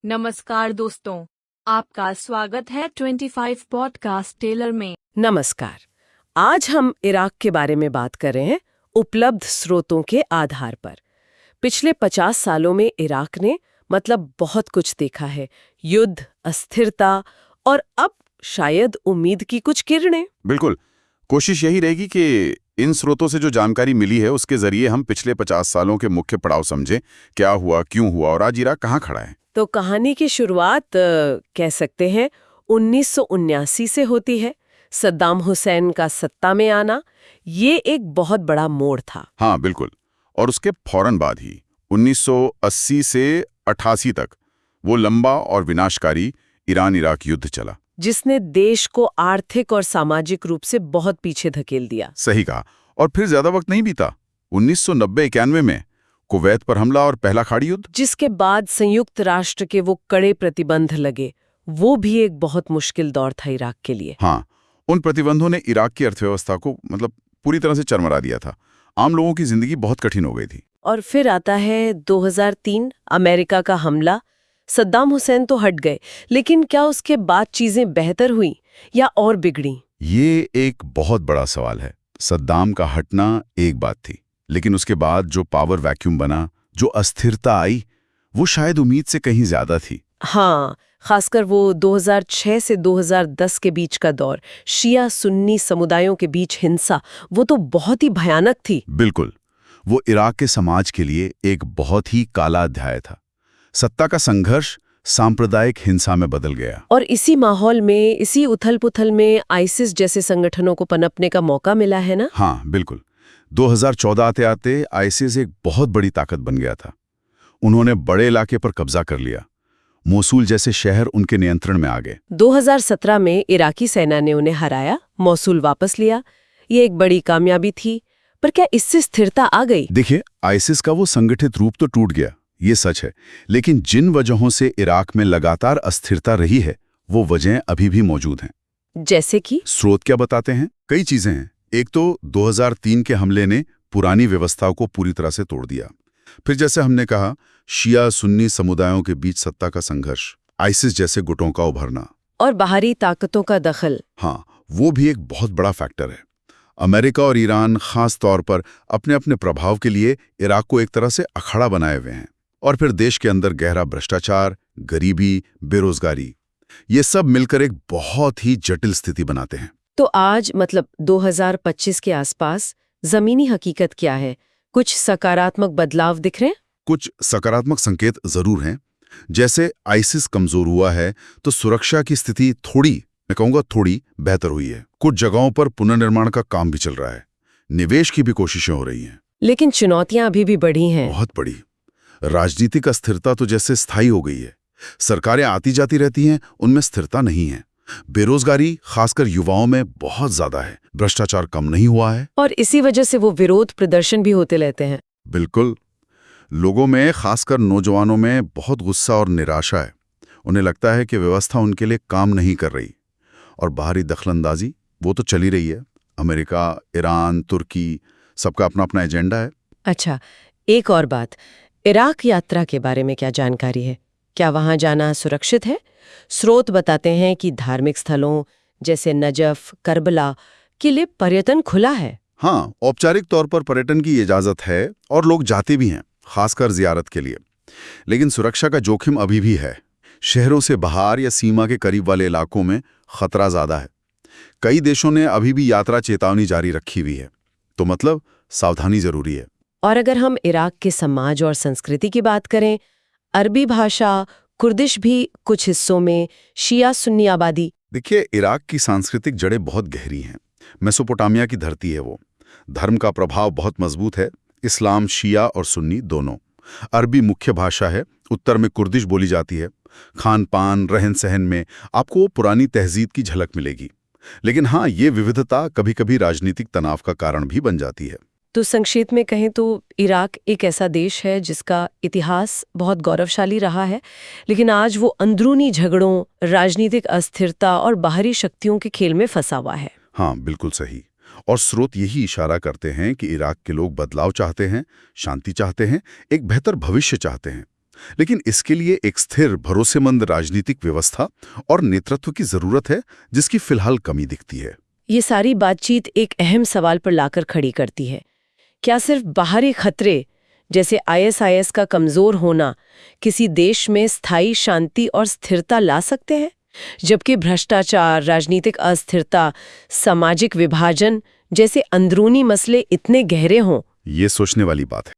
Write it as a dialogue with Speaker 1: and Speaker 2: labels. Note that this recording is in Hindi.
Speaker 1: नमस्कार दोस्तों, आपका स्वागत है 25 पॉडकास्ट टेलर में।
Speaker 2: नमस्कार। आज हम इराक के बारे में बात कर रहे हैं उपलब्ध स्रोतों के आधार पर। पिछले 50 सालों में इराक ने बहुत कुछ देखा है। युद्ध, अस्थिरता और अब शायद उम्मीद की कुछ किरणें।
Speaker 3: बिल्कुल। कोशिश यही रहेगी कि इन स्रोतों से जो जानकारी मिली है उसके जरिए हम पिछले 50 सालों के मुख्य पड़ाव समझें, क्या हुआ, क्यों हुआ और आज इराक कहाँ खड़ा है।
Speaker 2: तो कहानी की शुरुआत कह सकते हैं 1979 से होती है। सद्दाम हुसैन का सत्ता में आना ये एक बहुत बड़ा मोड़ था।
Speaker 3: हाँ बिल्कुल। और उसके फौरन बाद ही 1980 से 88 तक वो लंबा और विनाशकारी ईरान-इराक युद्ध चला,
Speaker 2: जिसने देश को आर्थिक और सामाजिक रूप से बहुत पीछे धकेल दिया।
Speaker 3: सही कहा। और फिर ज्यादा वक्त नहीं बीता, 1990-91 में कुवैत पर हमला और पहला खाड़ी युद्ध,
Speaker 2: जिसके बाद संयुक्त राष्ट्र के वो कड़े प्रतिबंध लगे। वो भी एक बहुत मुश्किल दौर था इराक के लिए।
Speaker 3: हाँ, उन प्रतिबंधों ने इराक की अर्थव्यवस्था को पूरी तरह से चरमरा दिया था। आम लोगों की जिंदगी बहुत कठिन हो गई थी।
Speaker 2: और फिर आता है 2003, अमेरिका का हमला। सद्दाम हुसैन तो हट गए, लेकिन क्या उसके बाद चीजें बेहतर हुई या और बिगड़ी?
Speaker 3: ये एक बहुत बड़ा सवाल है। सद्दाम का हटना एक बात थी, लेकिन उसके बाद जो पावर वैक्यूम बना, जो अस्थिरता आई, वो शायद उम्मीद से कहीं ज्यादा थी।
Speaker 2: हाँ, खासकर वो 2006 से 2010 के बीच का दौर, शिया सुन्नी समुदायों के बीच हिंसा, वो तो बहुत ही भयानक थी।
Speaker 3: बिल्कुल। वो इराक के समाज के लिए एक बहुत ही काला अध्याय था। सत्ता का संघर्ष सांप्रदायिक हिंसा में बदल गया।
Speaker 2: और इसी माहौल में, इसी उथल-पुथल में आईसिस जैसे संगठनों को पनपने का मौका मिला है ना?
Speaker 3: हाँ बिल्कुल। 2014 आते-आते आईसिस एक बहुत बड़ी ताकत बन गया था। उन्होंने बड़े इलाके पर कब्जा कर लिया। मोसूल जैसे शहर उनके नियंत्रण में आ गए।
Speaker 2: 2017 में इराकी सेना ने उन्हें हराया, मोसूल वापस लिया। ये एक बड़ी कामयाबी थी, पर क्या इससे स्थिरता आ गई?
Speaker 3: देखिए, आईसिस का वो संगठित रूप तो टूट गया, ये सच है, लेकिन जिन वजहों से इराक में लगातार अस्थिरता रही है, वो वजहें अभी भी मौजूद हैं।
Speaker 2: जैसे कि?
Speaker 3: स्रोत क्या बताते हैं? कई चीजें हैं। एक तो 2003 के हमले ने पुरानी व्यवस्था को पूरी तरह से तोड़ दिया। फिर जैसे हमने कहा, शिया सुन्नी समुदायों के बीच सत्ता का संघर्ष, आईसिस जैसे गुटों का उभरना
Speaker 2: और बाहरी ताकतों का दखल।
Speaker 3: हाँ, वो भी एक बहुत बड़ा फैक्टर है। अमेरिका और ईरान खास तौर पर अपने अपने प्रभाव के लिए इराक को एक तरह से अखाड़ा बनाए हुए हैं। और फिर देश के अंदर गहरा भ्रष्टाचार, गरीबी, बेरोजगारी, ये सब मिलकर एक बहुत ही जटिल स्थिति बनाते हैं।
Speaker 2: तो आज 2025 के आसपास जमीनी हकीकत क्या है? कुछ सकारात्मक बदलाव दिख रहे हैं?
Speaker 3: कुछ सकारात्मक संकेत जरूर हैं। जैसे आईसिस कमजोर हुआ है तो सुरक्षा की स्थिति मैं कहूंगा थोड़ी बेहतर हुई है। कुछ जगहों पर पुनर्निर्माण का काम भी चल रहा है। निवेश की भी कोशिशें हो रही हैं।
Speaker 2: लेकिन चुनौतियां अभी भी बढ़ी हैं।
Speaker 3: बहुत बड़ी। राजनीतिक अस्थिरता तो जैसे स्थायी हो गई है। सरकारें आती जाती रहती हैं, उनमें स्थिरता नहीं है। बेरोजगारी खासकर युवाओं में बहुत ज्यादा है। भ्रष्टाचार कम नहीं हुआ है।
Speaker 2: और इसी वजह से वो विरोध प्रदर्शन भी होते रहते हैं।
Speaker 3: बिल्कुल। लोगों में, खासकर नौजवानों में बहुत गुस्सा और निराशा है। उन्हें लगता है कि व्यवस्था उनके लिए काम नहीं कर रही। और बाहरी दखलंदाजी वो तो चली रही है। अमेरिका, ईरान, तुर्की, सबका अपना अपना एजेंडा है।
Speaker 2: अच्छा, एक और बात, इराक यात्रा के बारे में क्या जानकारी है? क्या वहां जाना सुरक्षित है? स्रोत बताते हैं कि धार्मिक स्थलों जैसे नजफ, करबला के लिए पर्यटन खुला है।
Speaker 3: हाँ, औपचारिक तौर पर पर्यटन की इजाजत है और लोग जाते भी हैं, खासकर जियारत के लिए। लेकिन सुरक्षा का जोखिम अभी भी है। शहरों से बाहर या सीमा के करीब वाले इलाकों में खतरा ज्यादा है। कई देशों ने अभी भी यात्रा चेतावनी जारी रखी हुई है। तो सावधानी जरूरी है।
Speaker 2: और अगर हम इराक के समाज और संस्कृति की बात करें, अरबी भाषा, कुर्दिश भी कुछ हिस्सों में, शिया सुन्नी आबादी।
Speaker 3: देखिए, इराक की सांस्कृतिक जड़ें बहुत गहरी हैं। मेसोपोटामिया की धरती है वो। धर्म का प्रभाव बहुत मजबूत है। इस्लाम, शिया और सुन्नी दोनों। अरबी मुख्य भाषा है। उत्तर में कुर्दिश बोली जाती है। खान पान, रहन सहन में आपको वो पुरानी तहजीब की झलक मिलेगी। लेकिन हाँ, ये विविधता कभी कभी राजनीतिक तनाव का कारण भी बन जाती है।
Speaker 2: तो संक्षेप में कहें तो इराक एक ऐसा देश है जिसका इतिहास बहुत गौरवशाली रहा है, लेकिन आज वो अंदरूनी झगड़ों, राजनीतिक अस्थिरता और बाहरी शक्तियों के खेल में फंसा हुआ है।
Speaker 3: हाँ, बिल्कुल सही। और स्रोत यही इशारा करते हैं कि इराक के लोग बदलाव चाहते हैं, शांति चाहते हैं, एक बेहतर भविष्य चाहते हैं। लेकिन इसके लिए एक स्थिर भरोसेमंद राजनीतिक व्यवस्था और नेतृत्व की जरूरत है, जिसकी फिलहाल कमी दिखती है।
Speaker 2: ये सारी बातचीत एक अहम सवाल पर लाकर खड़ी करती है। क्या सिर्फ बाहरी खतरे जैसे आईएसआईएस का कमजोर होना किसी देश में स्थायी शांति और स्थिरता ला सकते हैं, जबकि भ्रष्टाचार, राजनीतिक अस्थिरता, सामाजिक विभाजन जैसे अंदरूनी मसले इतने गहरे हों?
Speaker 3: ये सोचने वाली बात है।